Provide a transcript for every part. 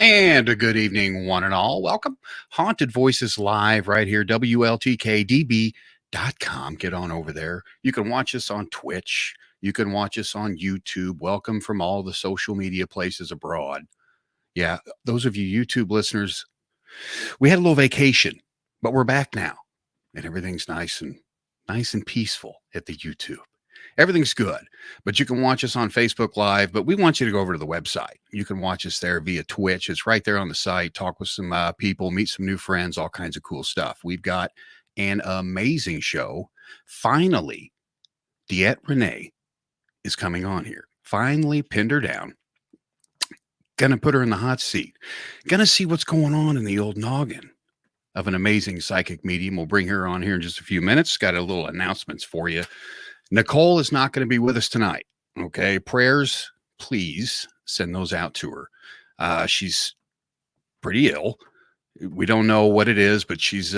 And a good evening, one and all. Welcome. Haunted Voices Live right here, WLTK-DB.com. Get on over there. You can watch us on Twitch. You can watch us on YouTube. Welcome from all the social media places abroad. Yeah, those of you YouTube listeners, we had a little vacation, but we're back now. And everything's nice and peaceful at the YouTube. Everything's good, but you can watch us on Facebook Live, but we want you to go over to the website. You can watch us there via Twitch. It's right there on the site. Talk with some people, meet some new friends, all kinds of cool stuff. We've got an amazing show. Finally, DeEtte Ranae is coming on here. Finally pinned her down. Gonna put her in the hot seat. Gonna see what's going on in the old noggin of an amazing psychic medium. We'll bring her on here in just a few minutes. Got a little announcements for you. Nicole is not going to be with us tonight. Okay. Prayers, please send those out to her. She's pretty ill. We don't know what it is, but she's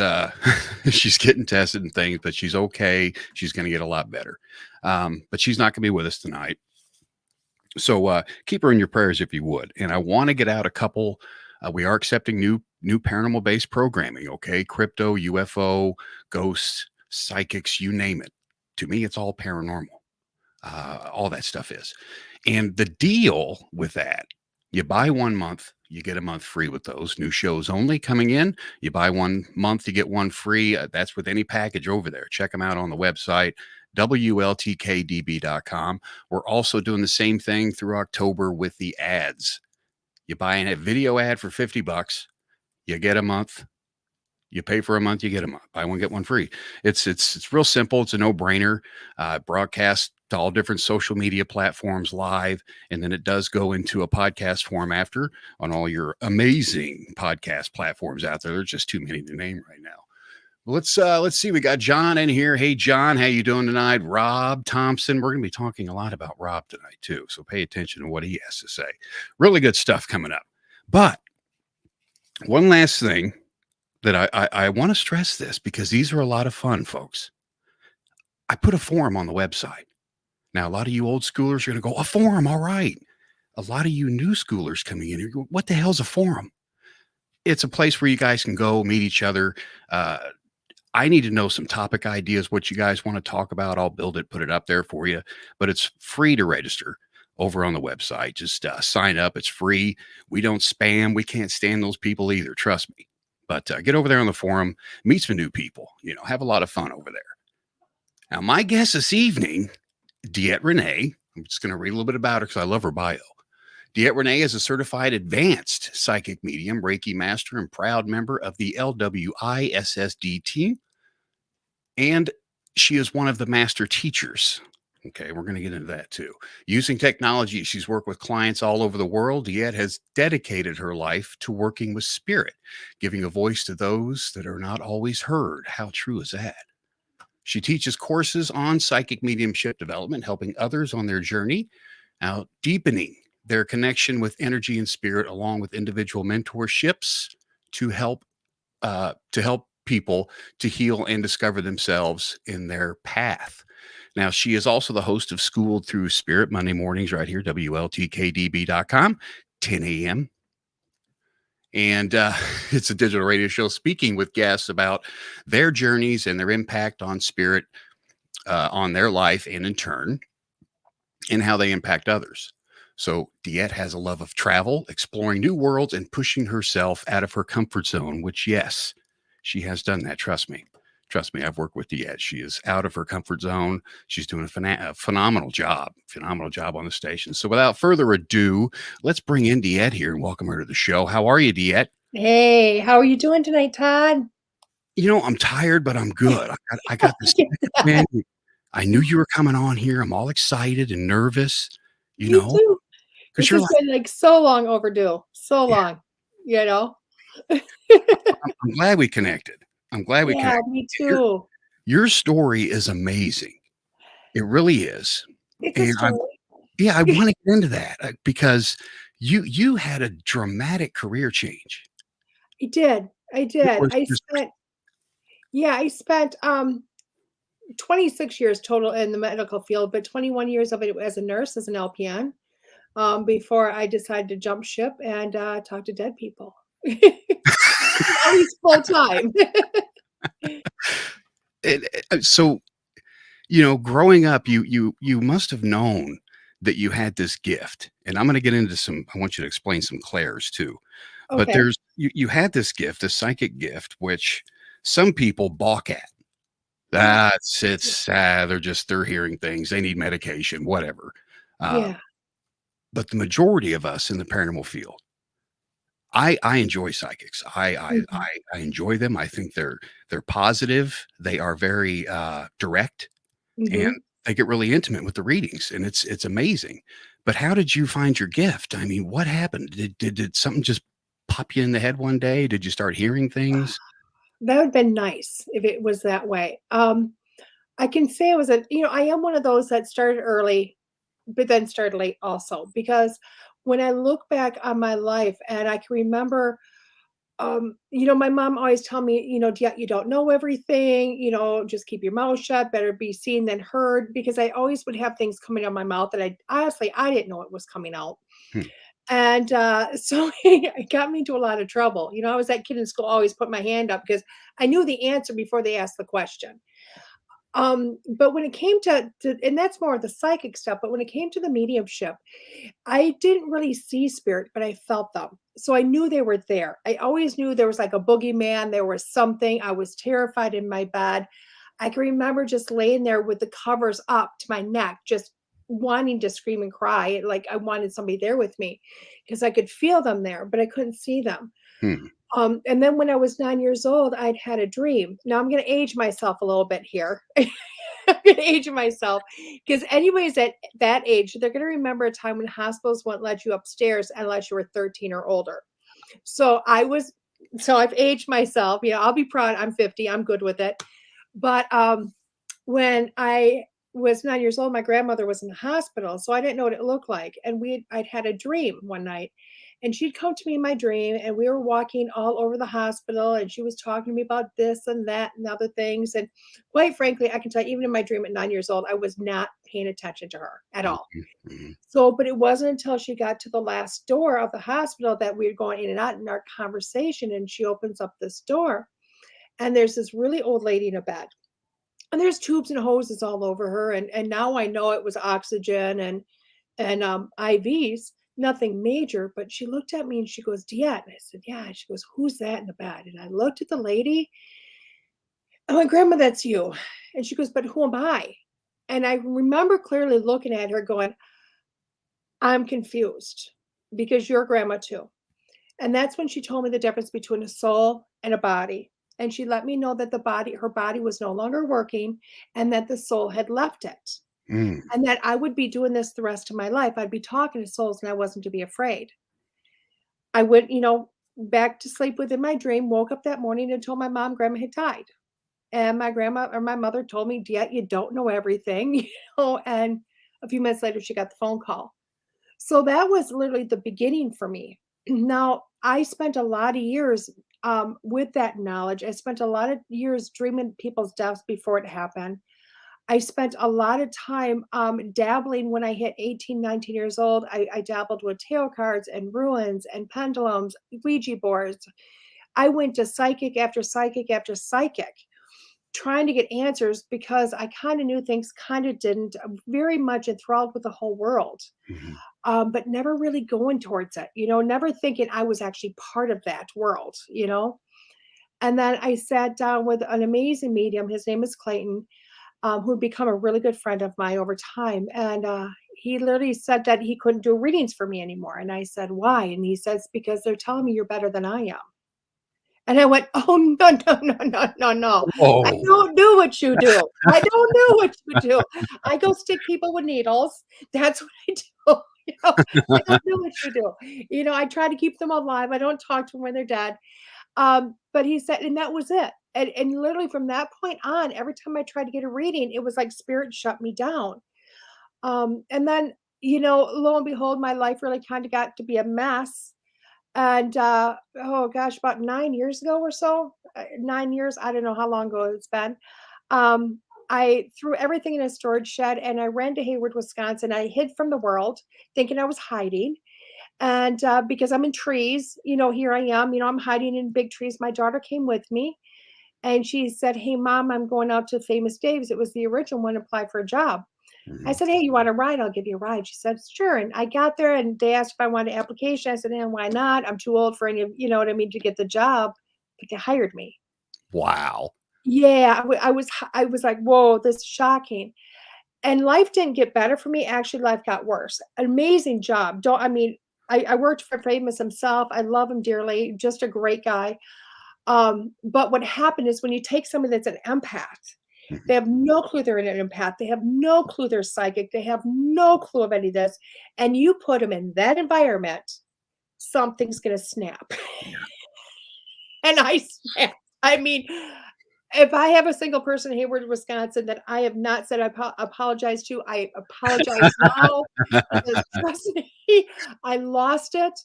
she's getting tested and things, but she's okay. She's going to get a lot better. But she's not going to be with us tonight. So keep her in your prayers if you would. And I want to get out a couple. We are accepting new paranormal based programming. Okay. Crypto, UFO, ghosts, psychics, you name it. To me, it's all paranormal. All that stuff is. And the deal with that, you buy 1 month, you get a month free with those new shows only coming in. You buy 1 month, you get one free. That's with any package over there. Check them out on the website, WLTK-DB.com. We're also doing the same thing through October with the ads. You buy a video ad for $50, you get a month. You pay for a month, you get a month. Buy one, get one free. It's real simple. It's a no-brainer. Broadcast to all different social media platforms live, and then it does go into a podcast form after on all your amazing podcast platforms out there. There's just too many to name right now. Let's see. We got John in here. Hey, John, how you doing tonight? Rob Thompson. We're going to be talking a lot about Rob tonight too, so pay attention to what he has to say. Really good stuff coming up. But one last thing that I want to stress this, because these are a lot of fun, folks. I put a forum on the website. Now, a lot of you old schoolers are going to go, a forum, all right. A lot of you new schoolers coming in here go, what the hell's a forum? It's a place where you guys can go meet each other. I need to know some topic ideas, what you guys want to talk about. I'll build it, put it up there for you. But it's free to register over on the website. Just sign up. It's free. We don't spam. We can't stand those people either. Trust me. But get over there on the forum, meet some new people, have a lot of fun over there. Now, my guest this evening, DeEtte Ranae, I'm just going to read a little bit about her because I love her bio. DeEtte Ranae is a certified advanced psychic medium, Reiki master, and proud member of the LWISSD team. And she is one of the master teachers. Okay, we're going to get into that too. Using technology, she's worked with clients all over the world. DeEtte has dedicated her life to working with spirit, giving a voice to those that are not always heard. How true is that? She teaches courses on psychic mediumship development, helping others on their journey, out deepening their connection with energy and spirit, along with individual mentorships to help people to heal and discover themselves in their path. Now, she is also the host of Schooled Through Spirit Monday mornings right here, WLTK-DB.com, 10 a.m. And it's a digital radio show speaking with guests about their journeys and their impact on spirit, on their life, and in turn, and how they impact others. So DeEtte has a love of travel, exploring new worlds, and pushing herself out of her comfort zone, which, yes, she has done that. Trust me. Trust me, I've worked with DeEtte. She is out of her comfort zone. She's doing a phenomenal job on the station. So without further ado, let's bring in DeEtte here and welcome her to the show. How are you, DeEtte? Hey, how are you doing tonight, Todd? I'm tired, but I'm good. I got this. I knew you were coming on here. I'm all excited and nervous, Me too. This has been like so long overdue. So long, I'm glad we connected. I'm glad we connected. Yeah, me too. Your story is amazing. It really is. It's a story. I want to get into that because you had a dramatic career change. I did. I spent 26 years total in the medical field, but 21 years of it as a nurse, as an LPN. before I decided to jump ship and talk to dead people. At least full time. So, growing up, you must have known that you had this gift, and I'm going to get into some. I want you to explain some clairs too. But Okay. you had this gift, this psychic gift, which some people balk at. That's they're hearing things. They need medication, whatever. Uh, Yeah. but the majority of us in the paranormal field, I enjoy psychics. Mhm. I enjoy them. I think they're positive. They are very direct, and Mhm. they get really intimate with the readings, and it's amazing. But how did you find your gift? I mean, what happened? Did something just pop you in the head one day? Did you start hearing things? That would've been nice if it was that way. I can say I was I am one of those that started early, but then started late also, because when I look back on my life and I can remember, my mom always tell me, "Yeah, you don't know everything, just keep your mouth shut, better be seen than heard," because I always would have things coming out of my mouth that I didn't know it was coming out. Hmm. And, so it got me into a lot of trouble. I was that kid in school always put my hand up because I knew the answer before they asked the question. But when it came to and that's more of the psychic stuff, but when it came to the mediumship, I didn't really see spirit, but I felt them. So I knew they were there. I always knew there was like a boogeyman, there was something. I was terrified in my bed. I can remember just laying there with the covers up to my neck, just wanting to scream and cry. Like I wanted somebody there with me because I could feel them there, but I couldn't see them. Hmm. And then when I was 9 years old, I'd had a dream. Now I'm going to age myself a little bit here. I'm gonna age myself because anyways, at that age, they're gonna remember a time when hospitals wouldn't let you upstairs unless you were 13 or older. So I've aged myself. I'll be proud. I'm 50. I'm good with it. But when I was 9 years old, my grandmother was in the hospital, so I didn't know what it looked like. And I'd had a dream one night, and she'd come to me in my dream, and we were walking all over the hospital, and she was talking to me about this and that and other things. And quite frankly, I can tell you, even in my dream at 9 years old, I was not paying attention to her at all. Mhm, mhm. So, but it wasn't until she got to the last door of the hospital that we were going in and out in our conversation, and she opens up this door, and there's this really old lady in a bed, and there's tubes and hoses all over her, and now I know it was oxygen and IVs, nothing major, but she looked at me and she goes, "DeEtte." And I said, "Yeah." And she goes, "Who's that in the bed?" And I looked at the lady. I went, "Grandma, that's you." And she goes, "But who am I?" And I remember clearly looking at her going, "I'm confused because you're grandma too." And that's when she told me the difference between a soul and a body. And she let me know that her body was no longer working and that the soul had left it. Mm. And that I would be doing this the rest of my life. I'd be talking to souls and I wasn't to be afraid. I went, back to sleep within my dream, woke up that morning and told my mom grandma had died. And my grandma or my mother told me, "Yet you don't know everything," and a few minutes later she got the phone call. So that was literally the beginning for me. Now, I spent a lot of years with that knowledge. I spent a lot of years dreaming people's deaths before it happened. I spent a lot of time dabbling when I hit 18, 19 years old. I dabbled with tarot cards and ruins and pendulums, Ouija boards. I went to psychic after psychic after psychic trying to get answers because I kind of knew things kind of didn't. I'm very much enthralled with the whole world, Mhm. but never really going towards it, never thinking I was actually part of that world. And then I sat down with an amazing medium. His name is Clayton, who'd become a really good friend of mine over time. And he literally said that he couldn't do readings for me anymore. And I said, "Why?" And he says, "Because they're telling me you're better than I am." And I went, "Oh, no, no, no, no, no, no. I Oh. don't do what you do. I don't do what you do. I go stick people with needles. That's what I do. I don't do what you do. I try to keep them alive. I don't talk to them when they're dead." But he said, and that was it. And literally from that point on, every time I tried to get a reading, it was like spirit shut me down. And then, lo and behold, my life really kind of got to be a mess. And oh gosh, about 9 years ago or so, 9 years, I don't know how long ago it's been. I threw everything in a storage shed and I ran to Hayward, Wisconsin. I hid from the world, thinking I was hiding. And because I'm in trees, here I am, I'm hiding in big trees. My daughter came with me and she said, "Hey, Mom, I'm going out to Famous Dave's." It was the original one, apply for a job. I Mhm. said, "Hey, you want a ride? I'll give you a ride." She said, "Sure." And I got there and they asked if I wanted an application. I said, "Yeah, why not? I'm too old for any of, you know what I mean, to get the job." But they hired me. Wow. Yeah, I was like, "Whoa, this is shocking." And life didn't get better for me. Actually, life got worse. An amazing job. Don't I mean, I worked for Famous himself. I love him dearly. Just a great guy. But what happened is when you take somebody that's an empath, Mhm. they have no clue they're an empath. They have no clue they're psychic. They have no clue of any of this. And you put them in that environment, something's gonna snap. Yeah. And I snapped. I mean, if I have a single person in Hayward, Wisconsin that I have not said apologize to, I apologize now because trust me, I lost it.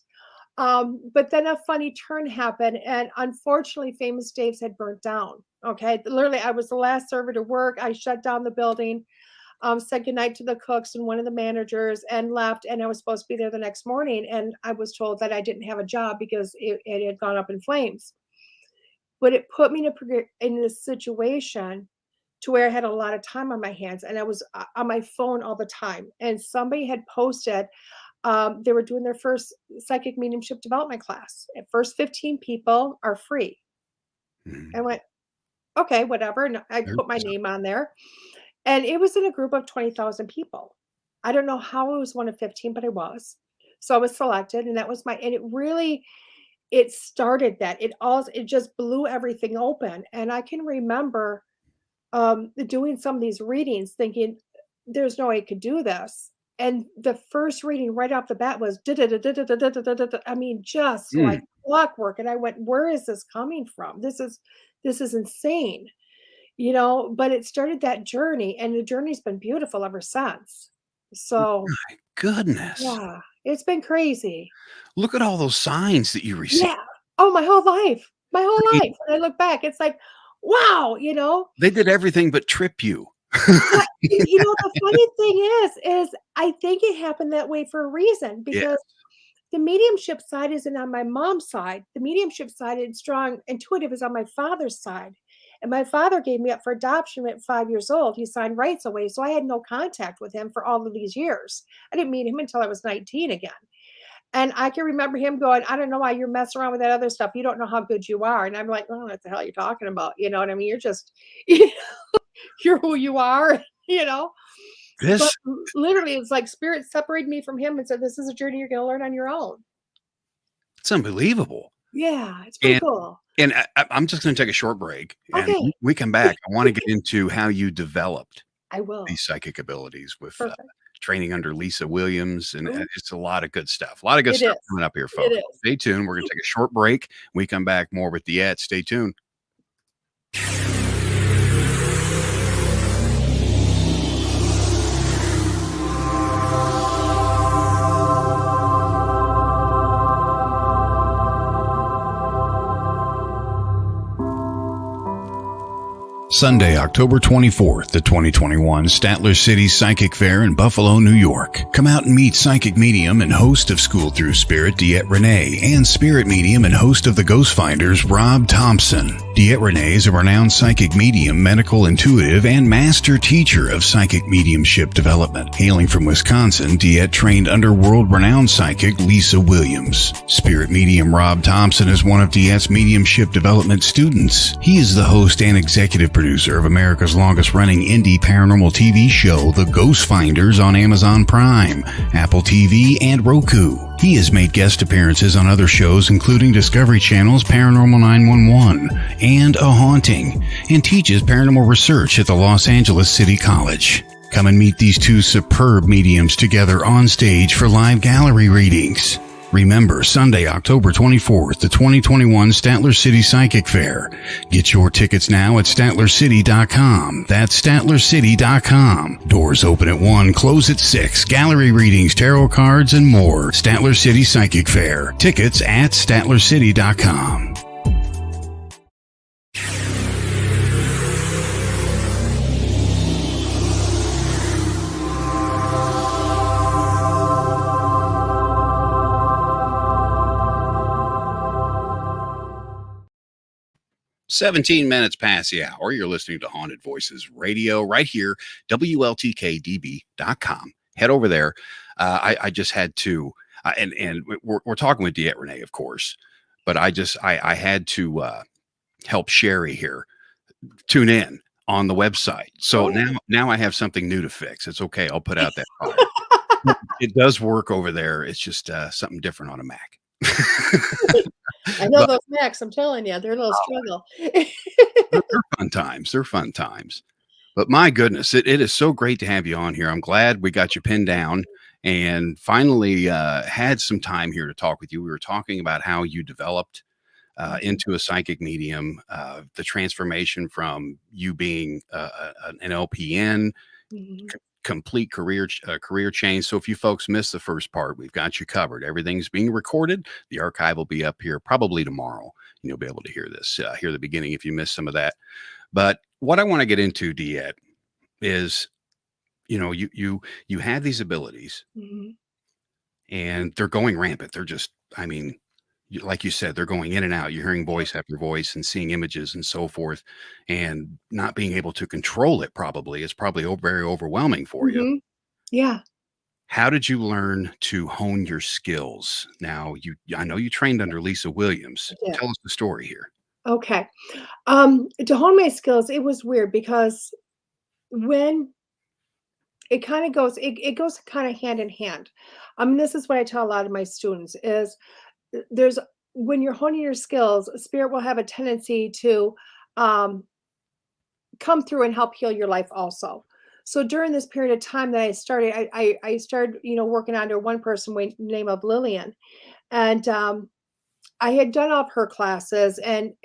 But then a funny turn happened, and unfortunately, Famous Dave's had burnt down. Okay, literally, I was the last server to work. I shut down the building, said goodnight to the cooks and one of the managers, and left. And I was supposed to be there the next morning, and I was told that I didn't have a job because it had gone up in flames. But it put me in a situation to where I had a lot of time on my hands, and I was on my phone all the time. And somebody had posted they were doing their first psychic mediumship development class. At first 15 people are free. I Mhm. went, okay, whatever. And I There put my you name on there. And it was in a group of 20,000 people. I don't know how I was one of 15, but I was. So I was selected, and that was and it started that. It just blew everything open. And I can remember doing some of these readings thinking, there's no way I could do this. And the first reading right off the bat was I mean, just go. like clockwork. And I went, where is this coming from? This is insane, but it started that journey and the journey's been beautiful ever since. So My goodness. yeah, it's been crazy. Look at all those signs that you received. Yeah. Oh, my whole life. My I whole mean, life. When I look back, it's like, wow. they did everything but trip you. What the funny thing is I think it happened that way for a reason Yeah. because the mediumship side isn't on my mom's side. The mediumship side and strong intuitive is on my father's side. And my father gave me up for adoption at 5 years old. He signed rights away. So I had no contact with him for all of these years. I didn't meet him until I was 19 again. And I can remember him going, "I don't know why you're messing around with that other stuff. You don't know how good you are." And I'm like, "Oh, what the hell are you talking about?" You know what I mean? You're just, you're who you are, you know? But This literally, it's like spirit separated me from him and said, "This is a journey you're gonna learn on your own." it's unbelievable. Yeah, it's pretty And cool. I'm just gonna take a short break, and Okay, we come back. I wanna get into how you developed I will. these psychic abilities with, Perfect. training under Lisa Williams, and Mhm. it's a lot of good stuff. A lot of good It stuff is. coming up here, It folks. is. Stay tuned. We're gonna take a short break. We come back more with DeEtte. Stay tuned. Sunday, October 24th, the 2021 Statler City Psychic Fair in Buffalo, New York. Come out and meet psychic medium and host of School Through Spirit, DeEtte Ranae, and spirit medium and host of the Ghost Finders, Rob Thompson. DeEtte Ranae is a renowned psychic medium, medical intuitive, and master teacher of psychic mediumship development. Hailing from Wisconsin, DeEtte trained under world-renowned psychic Lisa Williams. Spirit medium Rob Thompson is one of DeEtte's mediumship development students. He is the host and executive producer of America's longest-running indie paranormal TV show, The Ghost Finders, on Amazon Prime, Apple TV, and Roku. He has made guest appearances on other shows including Discovery Channel's Paranormal 911 and A Haunting, and teaches paranormal research at the Los Angeles City College. Come and meet these two superb mediums together on stage for live gallery readings. Remember, Sunday, October 24th, the 2021 Statler City Psychic Fair. Get your tickets now at StatlerCity.com. That's StatlerCity.com. Doors open at 1, close at 6. Gallery readings, tarot cards, and more. Statler City Psychic Fair. Tickets at StatlerCity.com. 17 minutes past the hour. You're listening to Haunted Voices Radio right here, WLTK-DB.com. Head over there. I just had to, and we're talking with DeEtte Ranae, of course, but I had to help Sherry here tune in on the website. So now I have something new to fix. It's okay. I'll put out that fire. It does work over there. It's just something different on a Mac. I know those Macs, I'm telling you, they're a little struggle. They're fun times. They're fun times. But my goodness, it is so great to have you on here. I'm glad we got you pinned down and finally had some time here to talk with you. We were talking about how you developed into a psychic medium, the transformation from you being an LPN, complete career change. So if you folks missed the first part, we've got you covered. Everything's being recorded. The archive will be up here probably tomorrow. And you'll be able to hear this, hear the beginning if you missed some of that. But what I want to get into, DeEtte, is, you have these abilities and they're going rampant. They're just, I mean, like you said, they're going in and out. You're hearing voice after voice and seeing images and so forth, and not being able to control it probably is probably very overwhelming for you. Yeah. How did you learn to hone your skills? Now, I know you trained under Lisa Williams. Tell us the story here. Okay. To hone my skills, it was weird because when it kind of goes, it goes kind of hand in hand. This is what I tell a lot of my students is there's when you're honing your skills, spirit will have a tendency to come through and help heal your life also. So during this period of time that I started, I started, working under one person named of Lillian, and I had done all of her classes and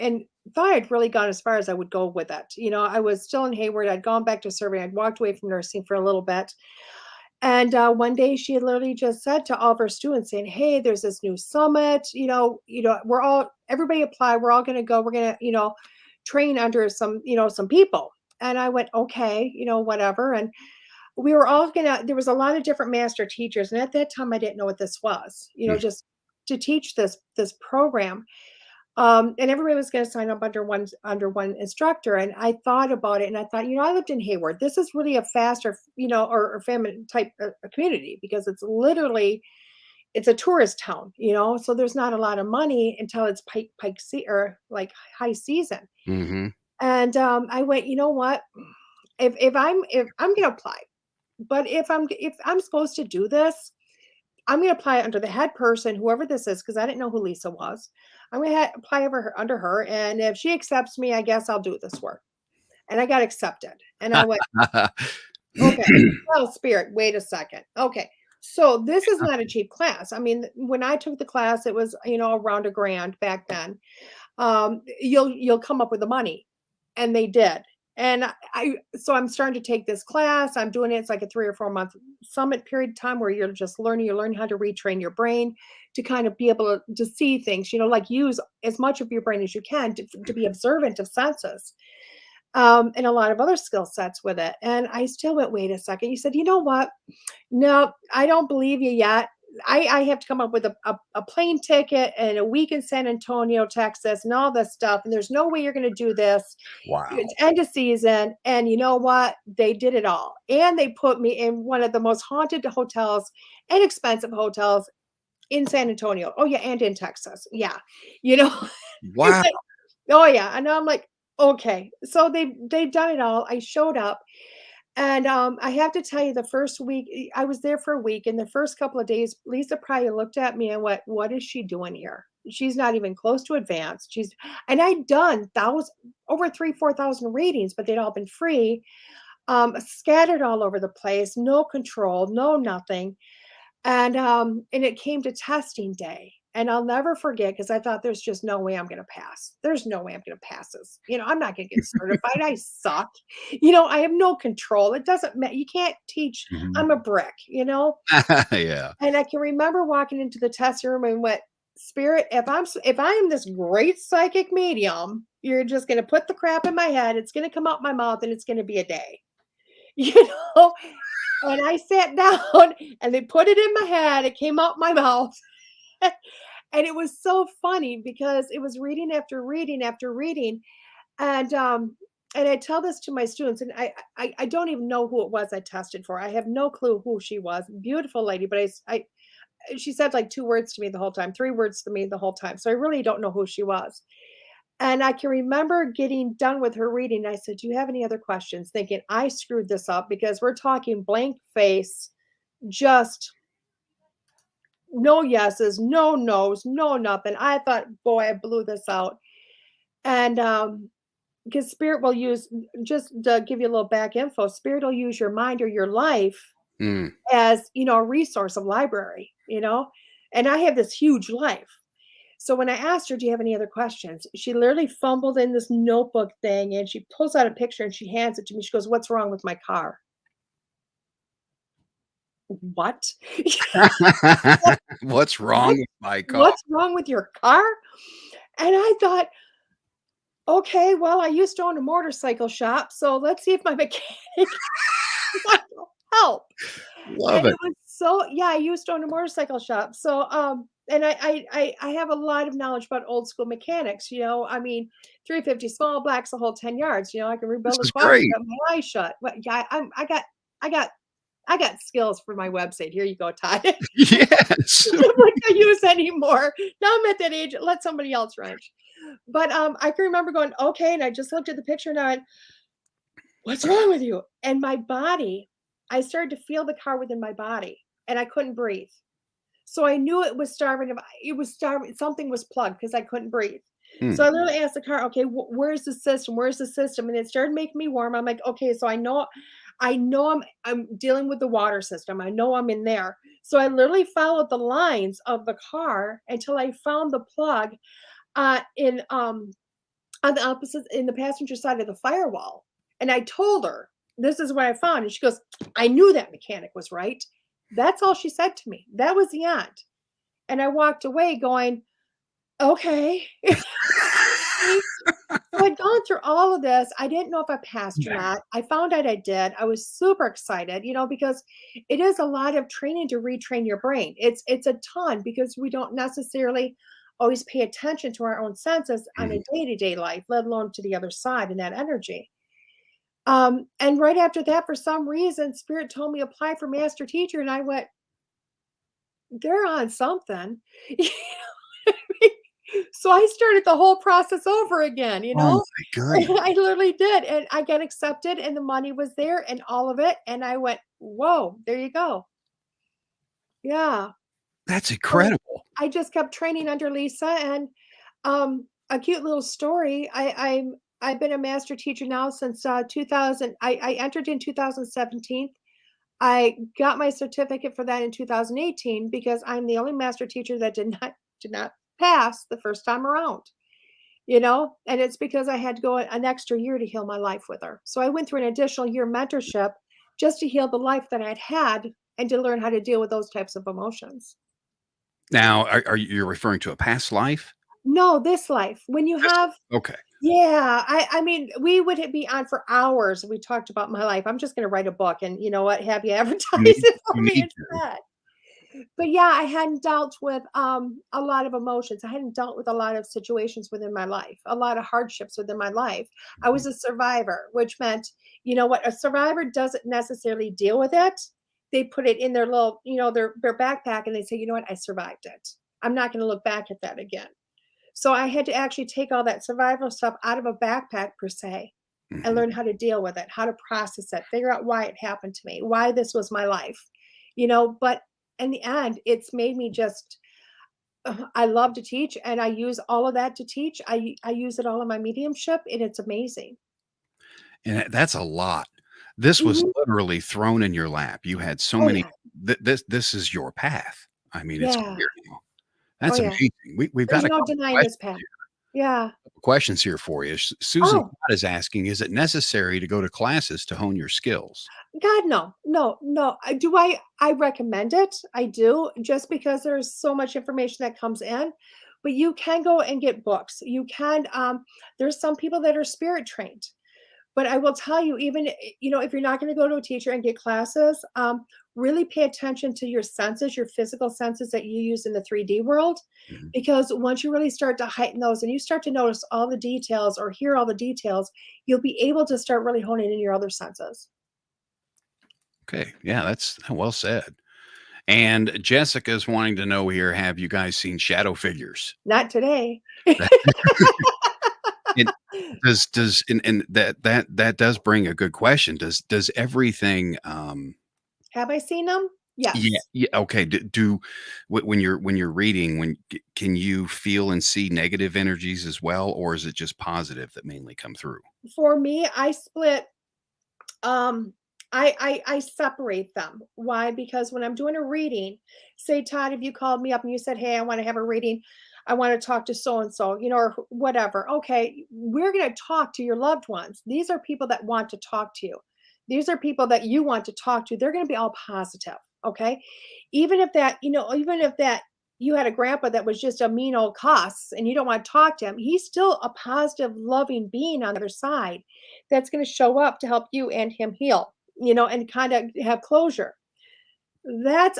thought I'd really gone as far as I would go with it. I was still in Hayward. I'd gone back to serving. I'd walked away from nursing for a little bit. And one day she had literally just said to all of her students saying, "Hey, there's this new summit, everybody apply. We're all going to go. We're going to, train under some people." And I went, okay, whatever. And we were all there was a lot of different master teachers. And at that time, I didn't know what this was, just to teach this program. And everybody was going to sign up under one instructor. And I thought about it and I thought, I lived in Hayward. This is really a faster, or feminine type of community because it's a tourist town, so there's not a lot of money until it's or like high season. And I went, you know what? If I'm going to apply, but if I'm supposed to do this, I'm going to apply under the head person, whoever this is, because I didn't know who Lisa was. I'm going to apply under her, and if she accepts me, I guess I'll do this work. And I got accepted, and I went, okay. Well, spirit, wait a second. Okay, so this is not a cheap class. When I took the class, it was around $1,000 back then. You'll come up with the money. And they did. And so I'm starting to take this class. I'm doing it. It's like a 3 or 4 month summit period of time where you're just learning. You're learning how to retrain your brain to kind of be able to see things, like use as much of your brain as you can to be observant of senses. And a lot of other skill sets with it. And I still went, wait a second. You said, you know what? No, I don't believe you yet. I have to come up with a plane ticket and a week in San Antonio, Texas, and all this stuff. And there's no way you're going to do this. Wow. It's end of season. And you know what? They did it all. And they put me in one of the most haunted hotels and expensive hotels in San Antonio. Oh, yeah. And in Texas. Yeah. Wow. Oh, yeah. And I'm like, okay. So they've done it all. I showed up. And I have to tell you, the first week, I was there for a week. And the first couple of days, Lisa probably looked at me and went, what is she doing here? She's not even close to advanced. And I'd done over 4,000 readings, but they'd all been free, scattered all over the place, no control, no nothing. And it came to testing day. And I'll never forget because I thought there's just no way I'm going to pass. There's no way I'm going to pass this. I'm not going to get certified. I suck. I have no control. It doesn't matter. You can't teach. I'm a brick, Yeah. And I can remember walking into the test room and went, Spirit, if I'm this great psychic medium, you're just going to put the crap in my head. It's going to come out my mouth and it's going to be a day, And I sat down and they put it in my head. It came out my mouth. And it was so funny because it was reading after reading after reading. And I tell this to my students, and I don't even know who it was I tested for. I have no clue who she was. Beautiful lady, but she said like 2 words to me the whole time, 3 words to me the whole time. So I really don't know who she was. And I can remember getting done with her reading. I said, "Do you have any other questions?" Thinking I screwed this up because we're talking blank face, just no yeses, no nos, no nothing. I thought, boy, I blew this out. And because spirit will use, just to give you a little back info, spirit will use your mind or your life Mm. as, a resource, of library, and I have this huge life. So when I asked her, "Do you have any other questions?" She literally fumbled in this notebook thing and she pulls out a picture and she hands it to me. She goes, "What's wrong with my car?" What? What's What? wrong with my car? What's wrong with your car? And I thought, okay, well, I used to own a motorcycle shop, so let's see if my mechanic will help. Love And it. it was yeah, I used to own a motorcycle shop. So, and I have a lot of knowledge about old school mechanics, I mean, 350 small blacks, the whole 10 yards, I can This rebuild a is car, great. got my eyes shut. But yeah, I got, I got skills for my website. Here you go, Todd. Yes. Which I use anymore. Now I'm at that age, let somebody else wrench. But I can remember going, okay, and I just looked at the picture and I went, "What's wrong with you?" And my body, I started to feel the car within my body and I couldn't breathe. So I knew it was starving of it was starving, something was plugged because I couldn't breathe. Hmm. So I literally asked the car, "Okay, where's the system? Where's the system?" And it started making me warm. I'm like, "Okay, so I know I'm dealing with the water system. I know I'm in there." So I literally followed the lines of the car until I found the plug in on the opposite, in the passenger side of the firewall. And I told her, "This is what I found." And she goes, "I knew that mechanic was right." That's all she said to me. That was the end. And I walked away going, "Okay." So I'd gone through all of this. I didn't know if I passed or not. I found out I did. I was super excited, because it is a lot of training to retrain your brain. It's a ton because we don't necessarily always pay attention to our own senses on Mhm. a day-to-day life, let alone to the other side and that energy. And right after that, for some reason, Spirit told me apply for master teacher, and I went, "They're on something." So I started the whole process over again, Oh my goodness. I literally did, and I got accepted, and the money was there and all of it, and I went, "Whoa, there you go." Yeah. That's So incredible. I just kept training under Lisa, and, a cute little story, I've been a master teacher now since, 2000. I entered in 2017. I got my certificate for that in 2018 because I'm the only master teacher that did not pass the first time around. And it's because I had to go an extra year to heal my life with her. So I went through an additional year mentorship just to heal the life that I'd had and to learn how to deal with those types of emotions. Now, are you referring to a past life? No, this life, when you This have, life. Okay. yeah, I mean, we would be on for hours. We talked about my life. I'm just going to write a book and you know what, have you advertise You need it for you me need to. instead. But yeah, I hadn't dealt with a lot of emotions. I hadn't dealt with a lot of situations within my life, a lot of hardships within my life. I Mhm. was a survivor, which meant, what, a survivor doesn't necessarily deal with it. They put it in their little, their backpack and they say, "You know what, I survived it. I'm not going to look back at that again." So I had to actually take all that survival stuff out of a backpack per se and Mhm. learn how to deal with it, how to process it, figure out why it happened to me, why this was my life. But in the end, it's made me just I love to teach and I use all of that to teach. I use it all in my mediumship and it's amazing. And that's a lot. This was Mhm. literally thrown in your lap. You had so Oh many yeah. this is your path. I mean, it's Yeah. clear now. Oh That's yeah. amazing. We've got There's a no couple denying this questions path. here Yeah. For you. Susan Oh, Todd is asking, is it necessary to go to classes to hone your skills? God, no, no, no. I recommend it. I do, just because there's so much information that comes in. But you can go and get books. You can, there's some people that are spirit trained. But I will tell you, even if you're not going to go to a teacher and get classes, really pay attention to your senses, your physical senses that you use in the 3D world. Mhm. Because once you really start to heighten those and you start to notice all the details or hear all the details, you'll be able to start really honing in your other senses. Okay. Yeah, that's well said. And Jessica's wanting to know here, have you guys seen shadow figures? Not today. And and that does bring a good question. Does everything Have I seen them? yeah, Yes. yeah, okay. When you're reading, can you feel and see negative energies as well, or is it just positive that mainly come through? For me, I split Um, I separate them. Why? Because when I'm doing a reading, say, Todd, if you called me up and you said, "Hey, I want to have a reading. I want to talk to so and so, or whatever." Okay, we're going to talk to your loved ones. These are people that want to talk to you. These are people that you want to talk to. They're going to be all positive. Okay, even if that you had a grandpa that was just a mean old cuss and you don't want to talk to him, he's still a positive, loving being on the other side that's going to show up to help you and him heal, and kind of have closure. That's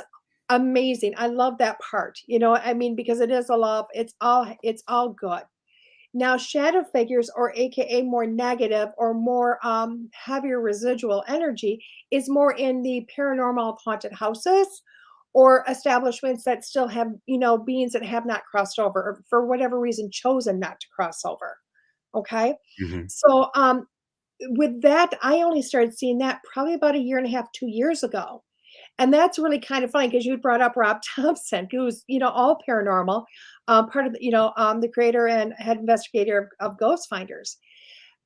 amazing. I love that part. I mean, because it is a love. It's all good. Now, shadow figures, or AKA more negative or more heavier residual energy, is more in the paranormal haunted houses or establishments that still have, beings that have not crossed over or for whatever reason chosen not to cross over. Okay. Mhm. So with that, I only started seeing that probably about a year and a half, 2 years ago. And that's really kind of funny because you had brought up Rob Thompson, who's, all paranormal, part of the creator and head investigator of Ghost Finders.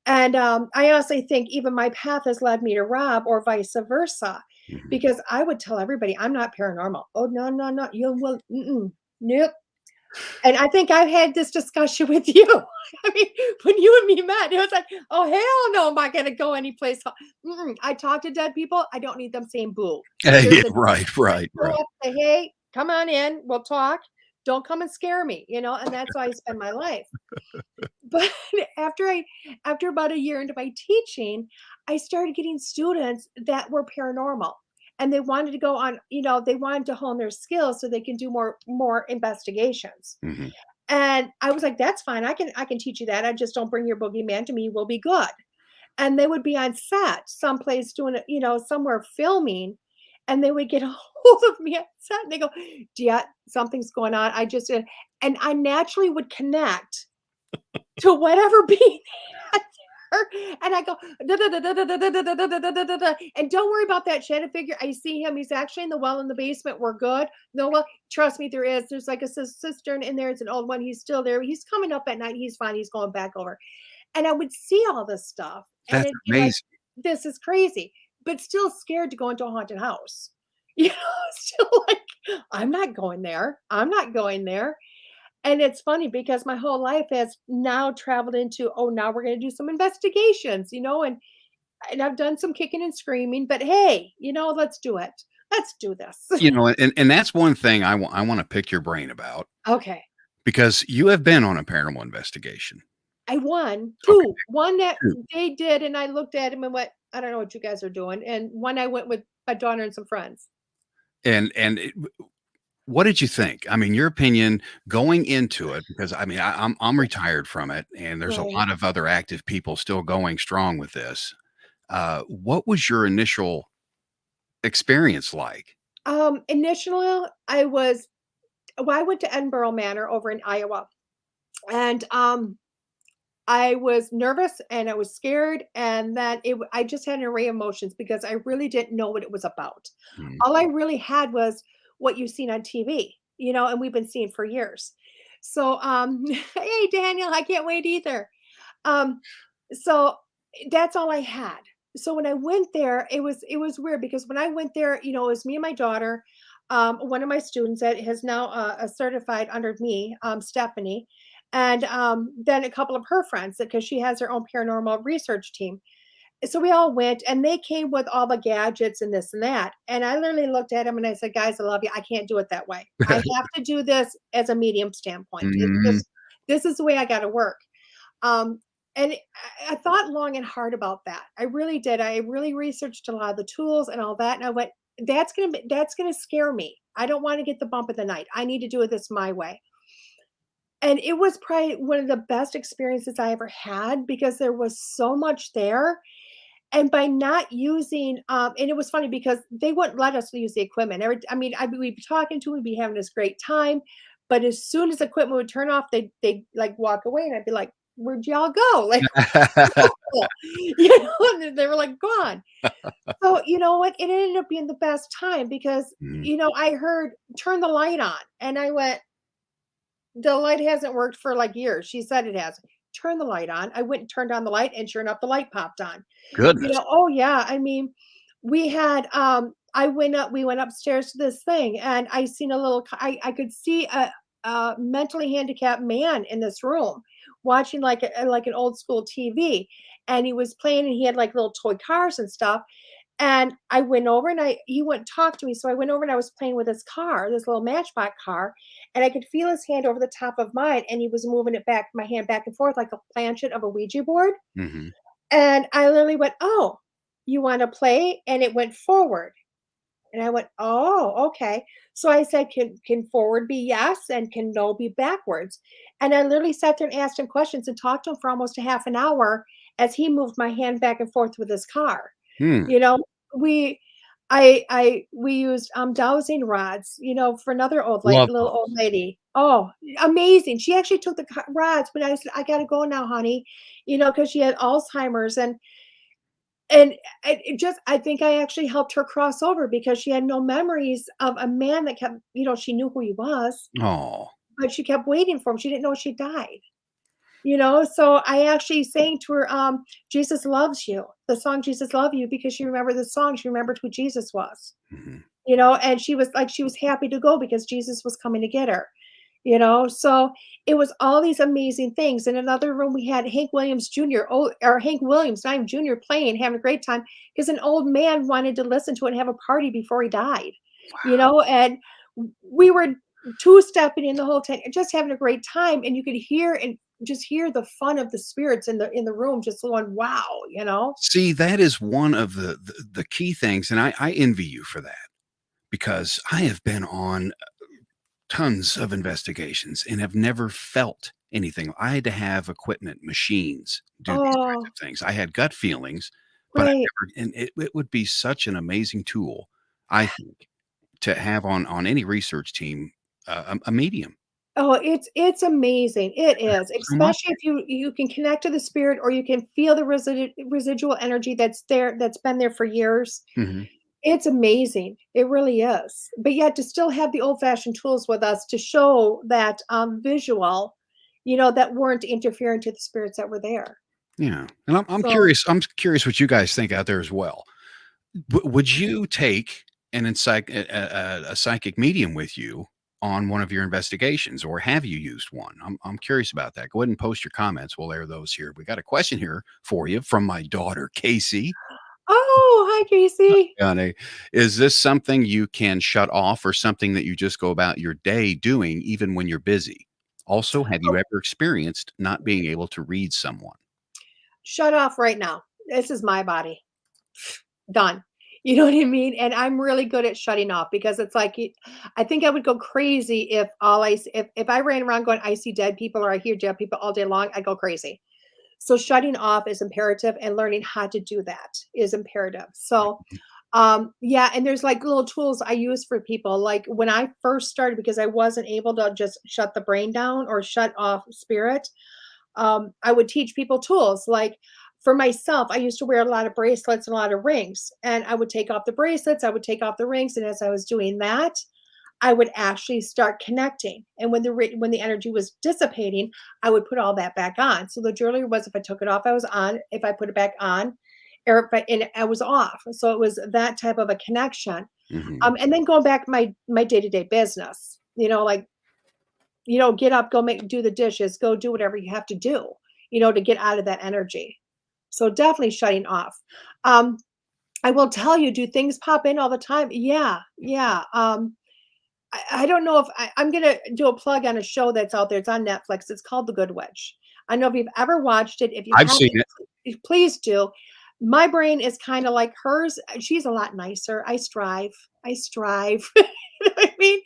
And I honestly think even my path has led me to Rob or vice versa, Mhm. because I would tell everybody I'm not paranormal. Oh, no, no, no. You will, nope. And I think I've had this discussion with you. I mean, when you and me met, it was like, "Oh, hell no, am I gonna go anyplace." I talk to dead people, I don't need them saying boo. Yeah, There's a right, just right, show right. up, say, "Hey, come on in, we'll talk. Don't come and scare me," and that's how I spend my life. But after about a year into my teaching, I started getting students that were paranormal, and they wanted to go on, they wanted to hone their skills so they can do more investigations. Mhm. And I was like, "That's fine. I can teach you that. I just don't bring your boogeyman to me. We'll be good." And they would be on set, someplace doing it, somewhere filming, and they would get a hold of me on set and they go, "Yeah, something's going on. I just," and I naturally would connect to whatever being had there, and I go, "Da, da, da, da, da, da, da, da, da, da, da, da, da, da," and don't worry about that shadow figure. I see him. He's actually in the well in the basement. We're good. No, well, trust me, there is. There's like a cistern in there. It's an old one. He's still there. He's coming up at night. He's fine. He's going back over. And I would see all this stuff, and That's it'd be like, amazing. "This is crazy," but still scared to go into a haunted house. Still like, "I'm not going there. I'm not going there." And it's funny because my whole life has now traveled into, "Oh, now we're gonna do some investigations," and I've done some kicking and screaming, but hey, let's do it. Let's do this. And that's one thing I wanna pick your brain about, Okay. because you have been on a paranormal investigation. I won Okay, 2. One that 2. they did, and I looked at him and went, "I don't know what you guys are doing," and one I went with my daughter and some friends. And what did you think? I mean, your opinion going into it, because I mean, I'm Yeah. retired from it, and there's a Right. lot of other active people still going strong with this. What was your initial experience like? Initially, I went to Edinburgh Manor over in Iowa, and, I was nervous and I was scared, and that I just had an array of emotions because I really didn't know what it was about. Mhm. All I really had was what you've seen on TV, and we've been seeing for years. So, hey, Daniel, I can't wait either. Um, so that's all I had. So when I went there, it was weird because when I went there, it was me and my daughter, one of my students that has now certified under me, Stephanie, and then a couple of her friends because she has her own paranormal research team. So we all went, and they came with all the gadgets and this and that. And I literally looked at them and I said, "Guys, I love you. I can't do it that way. I have to do this as a medium standpoint. Mhm. This is the way I got to work." Um, and I thought long and hard about that. I really did. I really researched a lot of the tools and all that. And I went, that's gonna scare me. I don't want to get the bump of the night. I need to do this my way. And it was probably one of the best experiences I ever had because there was so much there. And by not using, and it was funny because they wouldn't let us use the equipment. I mean, we'd be talking to, we'd be having this great time, but as soon as the equipment would turn off, they like walk away, and I'd be like, "Where'd y'all go?" Like, you know, and they were like gone. So you know what? It ended up being the best time because Mhm. I heard turn the light on, and I went, the light hasn't worked for like years. She said it has. Turn the light on. I went and turned on the light, and sure enough, the light popped on. Goodness. Oh yeah. I mean, we had we went upstairs to this thing, and I seen a little I could see a mentally handicapped man in this room watching like an old school TV, and he was playing, and he had like little toy cars and stuff. And I went over, and he wouldn't talk to me. So I went over, and I was playing with his car, this little matchbox car, and I could feel his hand over the top of mine, and he was moving my hand back and forth like a planchet of a Ouija board. Mhm. And I literally went, "Oh, you wanna play?" And it went forward. And I went, "Oh, okay." So I said, "Can forward be yes, and can no be backwards?" And I literally sat there and asked him questions and talked to him for almost a half an hour as he moved my hand back and forth with his car. Hmm. You know, we we used, dowsing rods, for another Love little old those. lady. Oh, amazing. She actually took the rods, but I said, "I gotta go now, honey," because she had Alzheimer's, and it just I think I actually helped her cross over because she had no memories of a man that kept, she knew who he was, Oh, but she kept waiting for him. She didn't know she died. So I actually sang to her, "Jesus loves you," the song "Jesus Love You," because she remembered the song. She remembered who Jesus was. mhm. And she was happy to go because Jesus was coming to get her. So it was all these amazing things. In another room, we had Hank Williams Jr. Or Hank Williams, not even Jr. playing, having a great time because an old man wanted to listen to it and have a party before he died. And we were two-stepping in the whole time, just having a great time, and you could hear and just hear the fun of the spirits in the room, just going, wow. See, that is one of the key things, and I envy you for that because I have been on tons of investigations and have never felt anything. I had to have equipment, machines, do these kinds Oh, of things. I had gut feelings, but I right. never and it would be such an amazing tool, I think, to have on any research team, a medium. Oh, it's amazing. It is, So much. especially if you can connect to the spirit, or you can feel the residual energy that's there, that's been there for years. Mhm. It's amazing. It really is. But yet to still have the old-fashioned tools with us to show that, visual, that weren't interfering to the spirits that were there. Yeah, and I'm So, curious what you guys think out there as well. Would you take a psychic medium with you on one of your investigations, or have you used one? I'm curious about that. Go ahead and post your comments. We'll air those here. We got a question here for you from my daughter, Casey. "Oh, hi, Casey." Honey, is this something you can shut off or something that you just go about your day doing even when you're busy? Also, have you ever experienced not being able to read someone? "Shut off right now. This is my body. Done." You know what I mean? And I'm really good at shutting off because it's like I think I would go crazy if if I ran around going, "I see dead people," or "I hear dead people" all day long, I go crazy. So shutting off is imperative, and learning how to do that is imperative. So yeah, and there's like little tools I use for people. Like when I first started, because I wasn't able to just shut the brain down or shut off spirit, I would teach people tools. Like for myself, I used to wear a lot of bracelets and a lot of rings, and I would take off the bracelets, I would take off the rings, and as I was doing that, I would actually start connecting. And when the energy was dissipating, I would put all that back on. So the jewelry was, if I took it off, I was on. If I put it back on, and I was off. So it was that type of a connection. Mhm. And then going back my day to day business, like get up, do the dishes, go do whatever you have to do, to get out of that energy. So definitely shutting off. Um, I will tell you, do things pop in all the time? Yeah, yeah. I don't know if I'm gonna do a plug on a show that's out there. It's on Netflix. It's called The Good Witch. I don't know if you've ever watched it. If you I've haven't, seen it. please do. My brain is kinda like hers. She's a lot nicer. I strive. I strive. You know what I mean?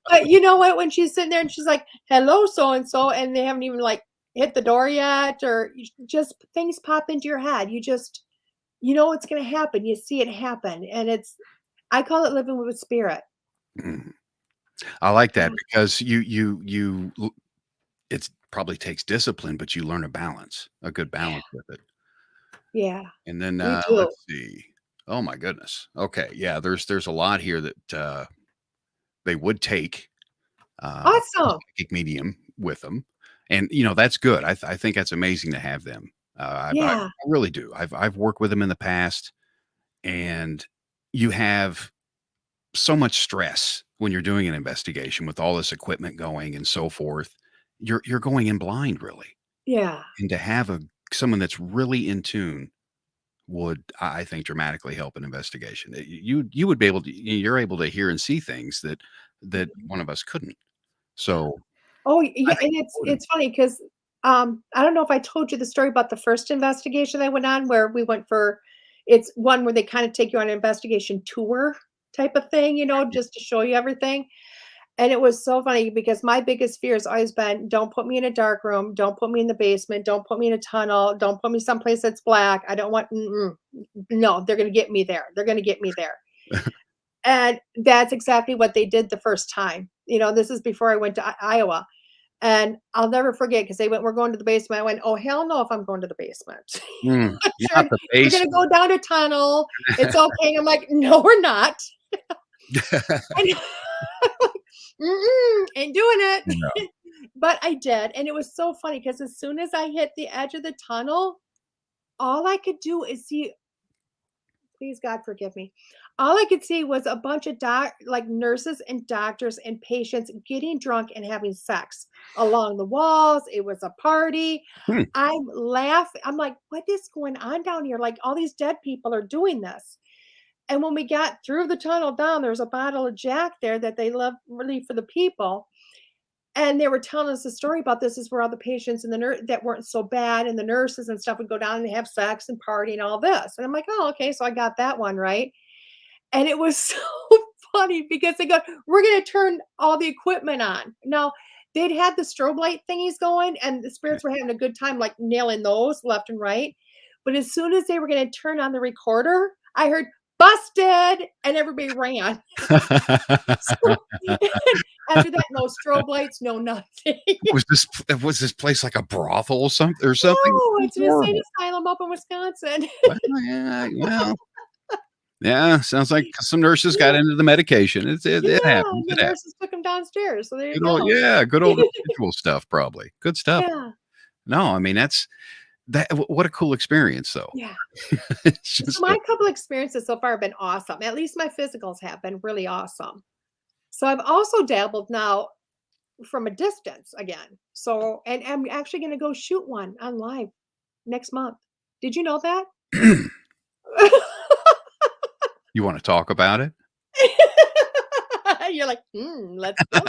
But you know what? When she's sitting there and she's like, "Hello, so and so," and they haven't even, like, hit the door yet, or just things pop into your head. You know it's gonna happen. You see it happen, and I call it living with spirit. Mhm. I like Yeah. that because it probably takes discipline, but you learn a good Yeah. balance with it. Yeah. And then, You do. let's see. Oh my goodness. Okay, yeah, there's a lot here that, they would take, a Awesome. psychic medium with them, and, that's good. I think that's amazing to have them. I Yeah. really do. I've worked with them in the past, and you have so much stress when you're doing an investigation with all this equipment going and so forth. You're going in blind, really, Yeah. and to have someone that's really in tune would, I think, dramatically help an investigation. You would be able to you're able to hear and see things that Mhm. one of us couldn't. Yeah. So, Oh, I yeah, think and it's important. it's funny 'cause, I don't know if I told you the story about the first investigation I went on where we went for it's one where they kinda take you on an investigation tour type of thing, just to show you everything, and it was so funny because my biggest fear has always been, "Don't put me in a dark room, don't put me in the basement, don't put me in a tunnel, don't put me someplace that's black, I don't want no, they're gonna get me there, they're gonna get me there." And that's exactly what they did the first time. This is before I went to Iowa. And I'll never forget because they went, "We're going to the basement." I went, "Oh, hell no if I'm going to the basement." Not the "We're gonna basement. go down a tunnel. It's okay." And I'm like, "No, we're not." And ain't doing it. No. But I did, and it was so funny because as soon as I hit the edge of the tunnel, all I could do is see please God forgive me. All I could see was a bunch of like nurses and doctors and patients getting drunk and having sex along the walls. It was a party. Hmm. I'm laughing. I'm like, what is going on down here? Like all these dead people are doing this. And when we got through the tunnel down, there was a bottle of Jack there that they love really for the people. And they were telling us a story about this is where all the patients and the that weren't so bad and the nurses and stuff would go down and have sex and party and all this. And I'm like, oh, okay. So I got that one right. And it was so funny because they go, "We're gonna turn all the equipment on." Now, they'd had the strobe light thingies going, and the spirits were having a good time, like, nailing those left and right. But as soon as they were gonna turn on the recorder, I heard, "Busted!" And everybody ran. So, after that, no strobe lights, no nothing. Was this place like a brothel or something? No, It's it's an insane horrible. asylum up in Wisconsin. Well, yeah, well, yeah, sounds like some nurses got Yeah, into the medication. It yeah, happens, and the it happens. nurses took him downstairs, so there you Good old go. yeah, good old residual stuff probably. Good stuff. Yeah, No, I mean, what a cool experience, though. yeah. It's So just, my couple experiences so far have been awesome. At least my physicals have been really awesome. So I've also dabbled now from a distance again. So and I'm actually going to go shoot one on live next month. Did you know that? you wanna talk about it? You're like, let's go.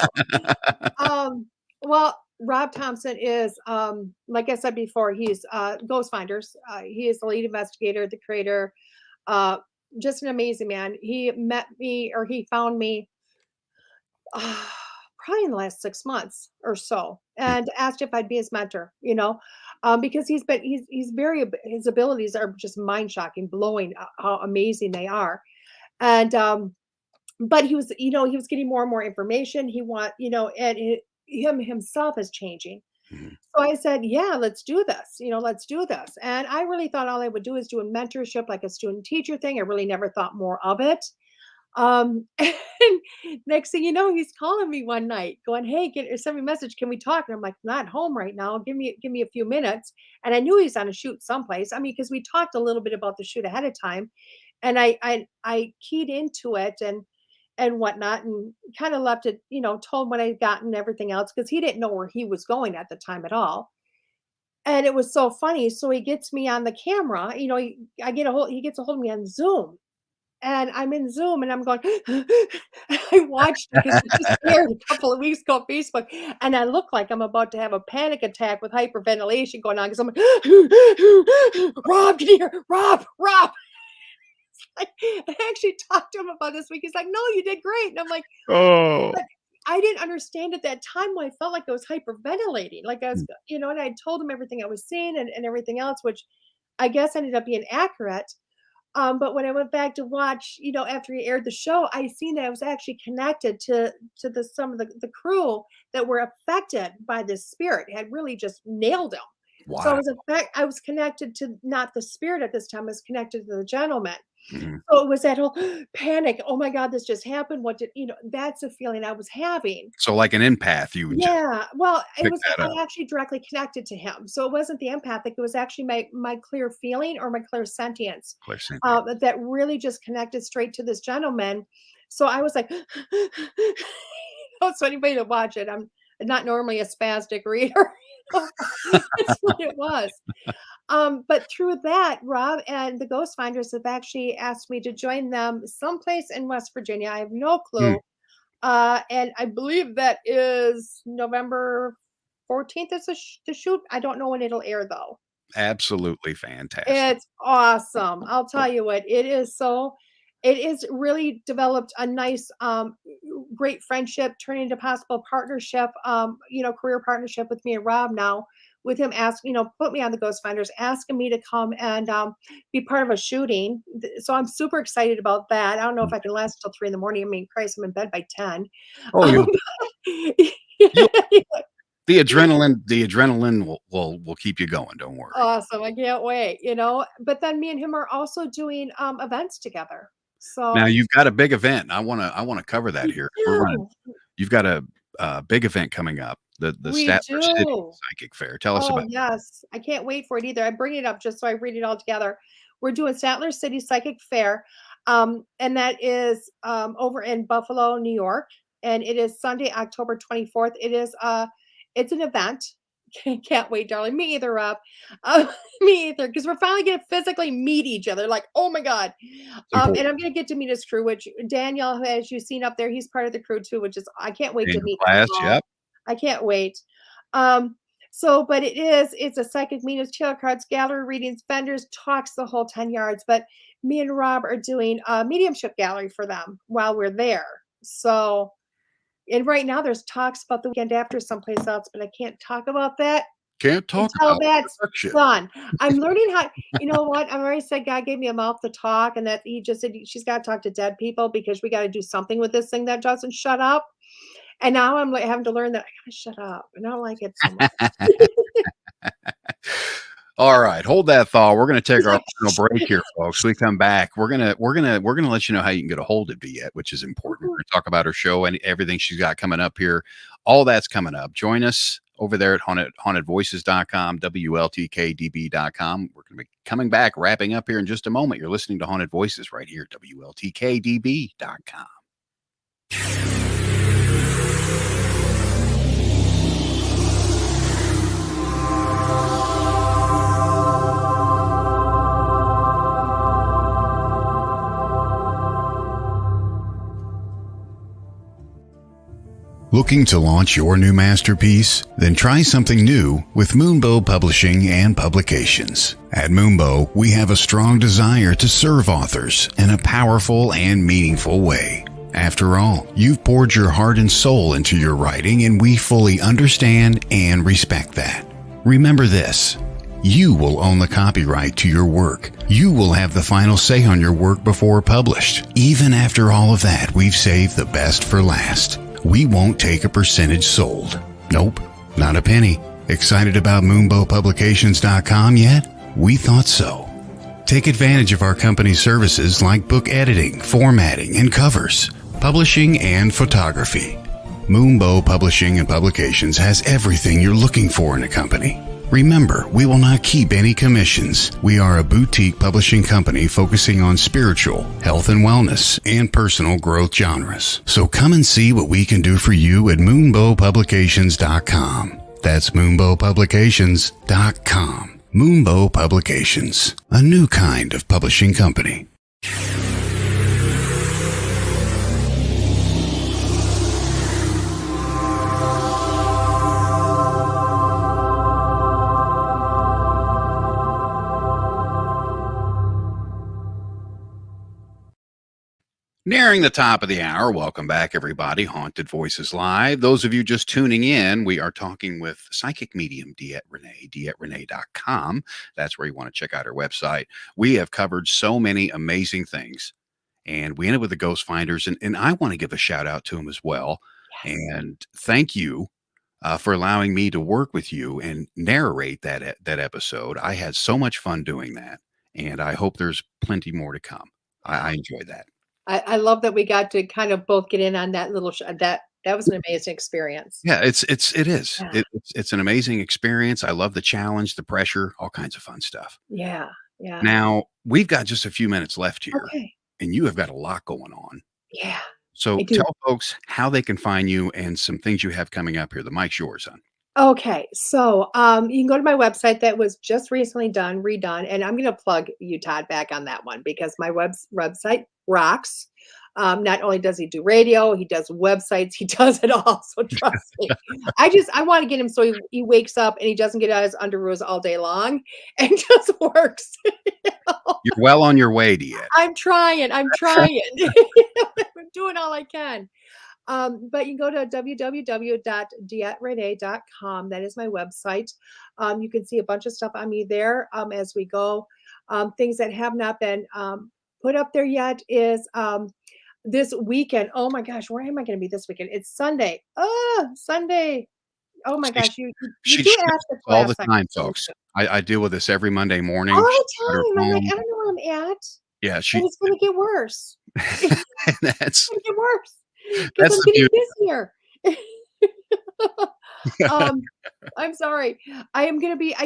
Um, well, Rob Thompson is, like I said before, he's Ghost Finders. He is the lead investigator, the creator, uh, just an amazing man. He met me or he found me probably in the last 6 months or so, Mm, and asked if I'd be his mentor. Because he's very his abilities are just mind shocking, blowing how amazing they are, and but he was getting more and more information. He want and him himself is changing. mhm. So I said, "Yeah, let's do this. Let's do this." And I really thought all I would do is do a mentorship, like a student teacher thing. I really never thought more of it. And next thing you know, he's calling me one night, going, "Hey, send me a message. Can we talk?" And I'm like, "Not home right now. Give me a few minutes." And I knew he's on a shoot someplace. I mean, because we talked a little bit about the shoot ahead of time, and I keyed into it and whatnot, and kind of left it, told what I got and everything else because he didn't know where he was going at the time at all. And it was so funny. So he gets me on the camera. He gets a hold of me on Zoom and I'm in Zoom, and I'm going, I watched it because it just aired a couple of weeks ago on Facebook, and I look like I'm about to have a panic attack with hyperventilation going on because I'm like, Rob, can you hear? Rob. I actually talked to him about this week. He's like, no, you did great. And I'm like, Oh. but I didn't understand at that time why I felt like I was hyperventilating. Like I was, and I told him everything I was seeing and everything else, which I guess ended up being accurate. But when I went back to watch, after he aired the show, I seen that I was actually connected to some of the crew that were affected by this spirit. It had really just nailed him. So Wow. I was connected to not the spirit at this time, I was connected to the gentleman. Mhm. So it was that whole panic. Oh my God, this just happened. What did, that's a feeling I was having. So like an empath, you would just Yeah. Well, pick that I up. actually directly connected to him. So it wasn't the empathic, it was actually my clear feeling or my clear sentience Clairsentient. that really just connected straight to this gentleman. So I was like, so anybody to watch it, I'm not normally a spastic reader. That's what it was. But through that, Rob and the Ghost Finders have actually asked me to join them someplace in West Virginia. I have no Mm, clue. And I believe that is November 14th is the shoot. I don't know when it'll air though. absolutely fantastic. It's awesome. I'll tell you what, it is really developed a nice, great friendship, turning into possible partnership, career partnership with me and Rob now, with him asking, put me on the Ghost Finders, asking me to come and be part of a shooting. So I'm super excited about that. I don't know if I can last till 3 in the morning. I mean, Christ, I'm in bed by 10. Oh, Um, you'll the adrenaline will keep you going, don't worry. awesome. I can't wait, but then me and him are also doing events together. Now So you've got a big event. I wanna cover that we here. do. You've got a big event coming up, the We Statler City do. Psychic Fair. Tell us Oh, about yes. I can't wait for it either. I bring it up just so I read it all together. We're doing Statler City Psychic Fair, and that is over in Buffalo, New York, and it is Sunday, October 24th. It's an event. Can't wait, darling. Me either, Rob. Uh, me either, because we're finally gonna physically meet each other. Like, oh my God. It's important. And I'm gonna get to meet his crew, which Daniel, as you've seen up there, he's part of the crew too, which is I can't wait to Daniel meet them Class, all. yep. I can't wait. But it's a psychic mediums, tarot cards, gallery readings, vendors, talks, the whole 10 yards. But me and Rob are doing a mediumship gallery for them while we're there. So, and right now there's talks about the weekend after someplace else, but I can't talk about that Can't talk until about that's production. done. I'm learning how, you know what? I've already said God gave me a mouth to talk, and that He just said she's got to talk to dead people because we got to do something with this thing that doesn't shut up. And now I'm like having to learn that I gotta shut up, and I don't like it so much. All right, hold that thought. We're gonna take He's our like, final break here, folks. We come back. We're gonna let you know how you can get a hold of DeEtte, which is important. We're gonna talk about her show and everything she's got coming up here. All that's coming up. Join us over there at hauntedvoices.com, WLTK-DB.com. We're gonna be coming back, wrapping up here in just a moment. You're listening to Haunted Voices right here at WLTK-DB.com. Looking to launch your new masterpiece? Then try something new with Moonbow Publishing and Publications. At Moonbow, we have a strong desire to serve authors in a powerful and meaningful way. After all, you've poured your heart and soul into your writing, and we fully understand and respect that. Remember this: you will own the copyright to your work. You will have the final say on your work before published. Even after all of that, we've saved the best for last. We won't take a percentage sold. Nope, not a penny. Excited about MoonbowPublications.com yet? We thought so. Take advantage of our company's services like book editing, formatting, and covers, publishing, and photography. Moonbow Publishing and Publications has everything you're looking for in a company. Remember, we will not keep any commissions. We are a boutique publishing company focusing on spiritual, health and wellness, and personal growth genres. So come and see what we can do for you at MoonbowPublications.com. That's MoonbowPublications.com. Moonbow Publications, a new kind of publishing company. Nearing the top of the hour. Welcome back, everybody. Haunted Voices Live. Those of you just tuning in, we are talking with psychic medium DeEtte Ranae, DeEtteRanae.com. That's where you want to check out our website. We have covered so many amazing things, and we ended with the Ghost Finders, and I want to give a shout out to them as well. Yes. And thank you for allowing me to work with you and narrate that episode. I had so much fun doing that, and I hope there's plenty more to come. I enjoyed that. I love that we got to kind of both get in on that little that was an amazing experience. Yeah, it is. Yeah. It's an amazing experience. I love the challenge, the pressure, all kinds of fun stuff. Yeah. Yeah. Now, we've got just a few minutes left here, Okay. and you have got a lot going on. Yeah. So I do. tell folks how they can find you and some things you have coming up here. The mic's yours, son. Okay, so, you can go to my website that was just recently redone, and I'm gonna plug you, Todd, back on that one because my website rocks. Not only does he do radio, he does websites, he does it all, so trust me. I wanna get him so he wakes up and he doesn't get out of his underoos all day long and just works. You know? You're well on your way, DeEtte. I'm trying. I'm doing all I can. But you can go to www.deetteranae.com. That is my website. You can see a bunch of stuff on me there as we go. Things that have not been put up there yet is this weekend. Oh my gosh, where am I going to be this weekend? It's Sunday. Oh, Sunday. Oh my gosh, you She do shares ask the all class. the time, folks. I deal with this every Monday All morning. the She's at her time. I'm like, phone. I don't know where I'm at. Yeah, And it's going to get worse. It's that's going to get worse because that's I'm the getting beauty. busier. I'm sorry. I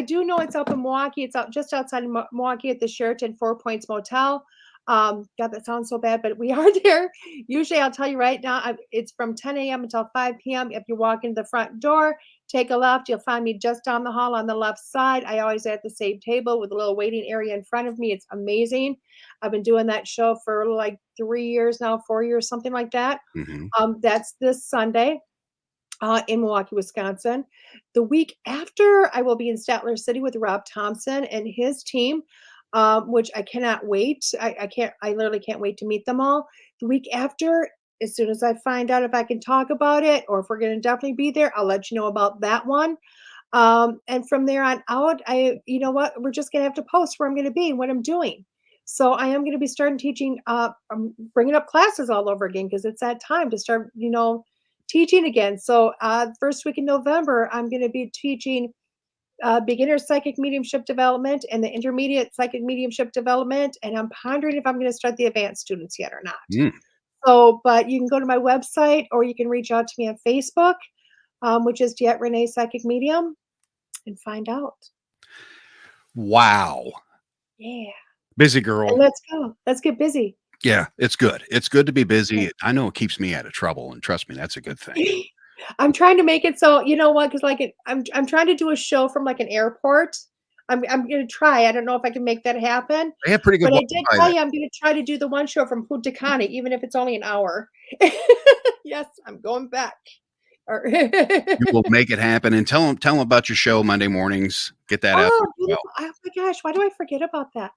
do know it's up in Milwaukee. It's out just outside of Milwaukee at the Sheraton Four Points Motel. God, that sounds so bad, but we are there. Usually, I'll tell you right now, it's from 10 a.m. until 5 p.m. If you walk in the front door, take a left, you'll find me just down the hall on the left side. I always at the same table with a little waiting area in front of me. It's amazing. I've been doing that show for like 3 years now, 4 years, something like that. Mhm. That's this Sunday in Milwaukee, Wisconsin. The week after, I will be in Statler City with Rob Thompson and his team, which I cannot wait. I literally can't wait to meet them all. The week after, as soon as I find out if I can talk about it or if we're going to definitely be there, I'll let you know about that one. And from there on out, you know what, we're just going to have to post where I'm going to be and what I'm doing. So I am going to be starting teaching, I'm bringing up classes all over again because it's that time to start, teaching again. So first week in November, I'm going to be teaching beginner psychic mediumship development and the intermediate psychic mediumship development. And I'm pondering if I'm going to start the advanced students yet or not. Mm. So, but you can go to my website or you can reach out to me on Facebook, which is DeEtte Ranae Psychic Medium, and find out. Wow. Yeah. Busy girl. And let's go. Let's get busy. Yeah, it's good. It's good to be busy. I know it keeps me out of trouble, and trust me, that's a good thing. I'm trying to make it so, you know what? Because I'm trying to do a show from like an airport. I'm gonna try. I don't know if I can make that happen. They have pretty good But I Wi-Fi did tell there. you I'm gonna try to do the one show from Punta Cana, even if it's only an hour. Yes, I'm going back. Or You will make it happen, and tell them about your show Monday mornings. Get that out there Oh, as well. beautiful. Oh my gosh, why do I forget about that?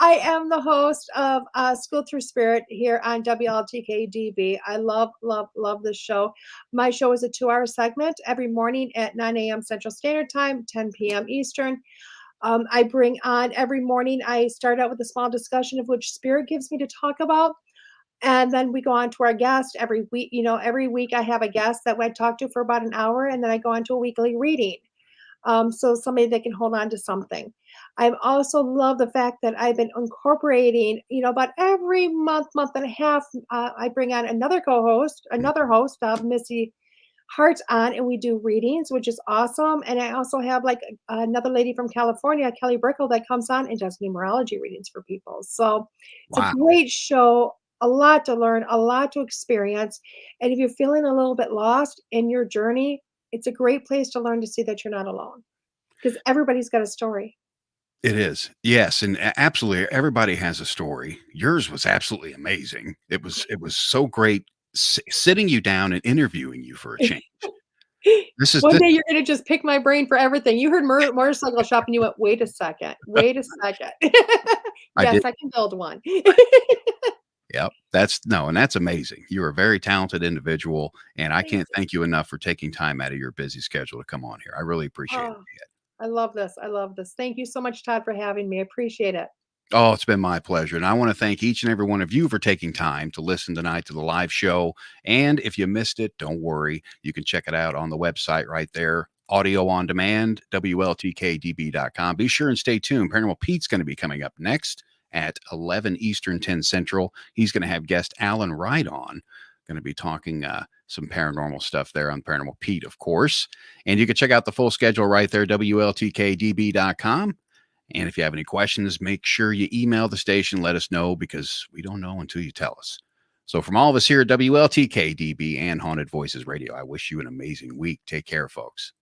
I am the host of School Through Spirit here on WLTK-DB. I love, love, love this show. My show is a 2-hour segment every morning at 9 a.m. Central Standard Time, 10 p.m. Eastern. I bring on every morning, I start out with a small discussion of which spirit gives me to talk about. And then we go on to our guest every week. Every week I have a guest that I talk to for about an hour, and then I go on to a weekly reading. So somebody that can hold on to something. I also love the fact that I've been incorporating, about every month and a half, I bring on another host, Missy Hart on, and we do readings, which is awesome. And I also have like another lady from California, Kelly Brickle, that comes on and does numerology readings for people. So it's Wow. a great show, a lot to learn, a lot to experience. And if you're feeling a little bit lost in your journey, it's a great place to learn to see that you're not alone because everybody's got a story. It is. Yes, and absolutely everybody has a story. Yours was absolutely amazing. It was so great sitting you down and interviewing you for a change. One day you're going to just pick my brain for everything. You heard motorcycle shop and you went, wait a second. Yes, I can build one. Yep. And that's amazing. You're a very talented individual, and I Thank can't you. thank you enough for taking time out of your busy schedule to come on here. I really appreciate Oh, it. I love this. I love this. Thank you so much, Todd, for having me. I appreciate it. Oh, it's been my pleasure. And I want to thank each and every one of you for taking time to listen tonight to the live show. And if you missed it, don't worry. You can check it out on the website right there. Audio on demand, WLTK-DB.com. Be sure and stay tuned. Paranormal Pete's going to be coming up next at 11 Eastern, 10 Central. He's going to have guest Alan Wright on. Going to be talking some paranormal stuff there on Paranormal Pete, of course. And you can check out the full schedule right there, WLTK-DB.com. And if you have any questions, make sure you email the station. Let us know because we don't know until you tell us. So, from all of us here at WLTK DB and Haunted Voices Radio, I wish you an amazing week. Take care, folks.